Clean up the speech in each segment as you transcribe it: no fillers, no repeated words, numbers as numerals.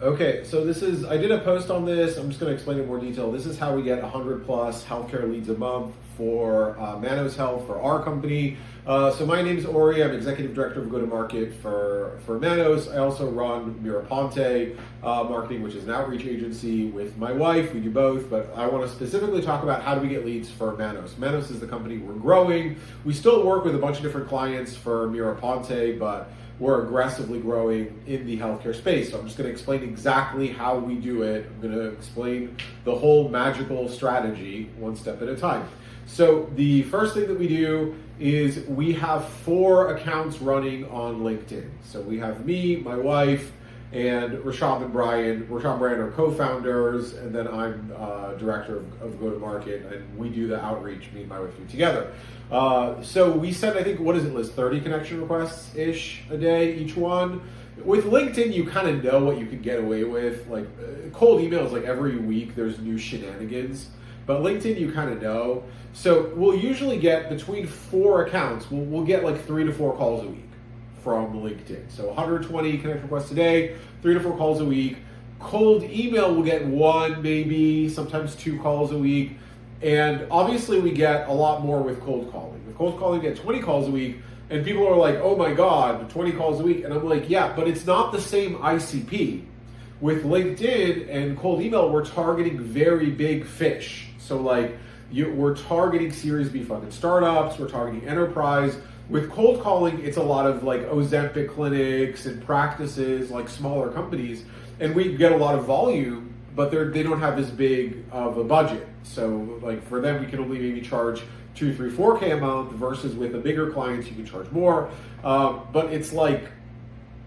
Okay, so I did a post on this. I'm just going to explain it in more detail. This is how we get 100 plus healthcare leads a month for Manos Health for our company. So my name is Ori. I'm Executive Director of Go-to-Market for Manos. I also run MirraPonte Marketing, which is an outreach agency with my wife. We do both, but I want to specifically talk about how do we get leads for Manos. Manos is the company we're growing. We still work with a bunch of different clients for MirraPonte, but we're aggressively growing in the healthcare space. So I'm just going to explain exactly how we do it. I'm going to explain the whole magical strategy one step at a time. So the first thing that we do is we have 4 accounts running on LinkedIn. So we have me, my wife, and Rashab and Brian. Rashab and Brian are co-founders, and then I'm director of go-to-market, and we do the outreach, me and my wife do together. So we send, I think, what is it, Liz, 30 connection requests-ish a day, each one. With LinkedIn, you kind of know what you can get away with. Like cold emails, like every week there's new shenanigans. But LinkedIn, you kind of know. So we'll usually get between 4 accounts, we'll get like 3 to 4 calls a week from LinkedIn. So 120 connection requests a day, 3 to 4 calls a week. Cold email, we'll get 1, maybe, sometimes 2 calls a week. And obviously we get a lot more with cold calling. With cold calling, we get 20 calls a week, and people are like, oh my God, 20 calls a week. And I'm like, yeah, but it's not the same ICP. With LinkedIn and cold email, we're targeting very big fish. So like, we're targeting Series B funded startups, we're targeting enterprise. With cold calling, it's a lot of like Ozempic clinics and practices, like smaller companies, and we get a lot of volume, but they don't have as big of a budget. So like for them, we can only maybe charge 2, 3, 4K a month versus with the bigger clients, you can charge more. But it's like,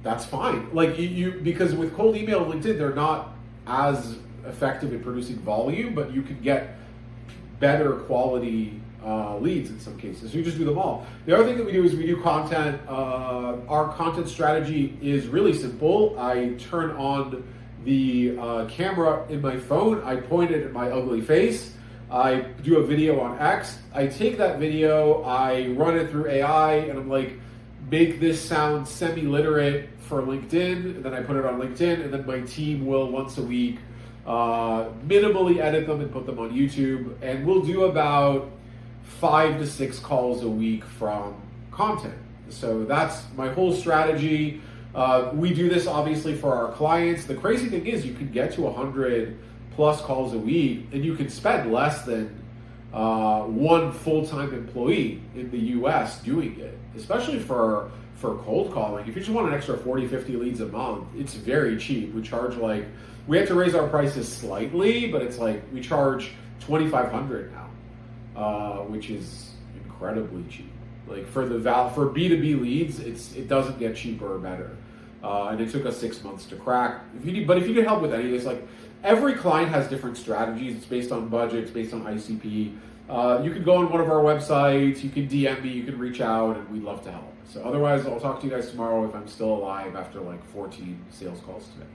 that's fine. Like because with cold email and LinkedIn, they're not as effective at producing volume, but you can get better quality leads in some cases. So you just do them all. The other thing that we do is we do content. Our content strategy is really simple. I turn on the camera in my phone. I point it at my ugly face. I do a video on X. I take that video, I run it through AI, and I'm like, make this sound semi-literate for LinkedIn, and then I put it on LinkedIn, and then my team will once a week minimally edit them and put them on YouTube, and we'll do about 5 to 6 calls a week from content. So that's my whole strategy. We do this obviously for our clients. The crazy thing is you can get to 100 plus calls a week, and you can spend less than 1 full-time employee in the US doing it, especially for cold calling. If you just want an extra 40, 50 leads a month, it's very cheap. We charge we had to raise our prices slightly, but it's like we charge $2,500 now, which is incredibly cheap. Like for B2B leads, it doesn't get cheaper or better. And it took us 6 months to crack. But if you need help with any of this, like every client has different strategies. It's based on budget, it's based on ICP. You can go on one of our websites, you can DM me, you can reach out, and we'd love to help. So otherwise, I'll talk to you guys tomorrow if I'm still alive after like 14 sales calls today.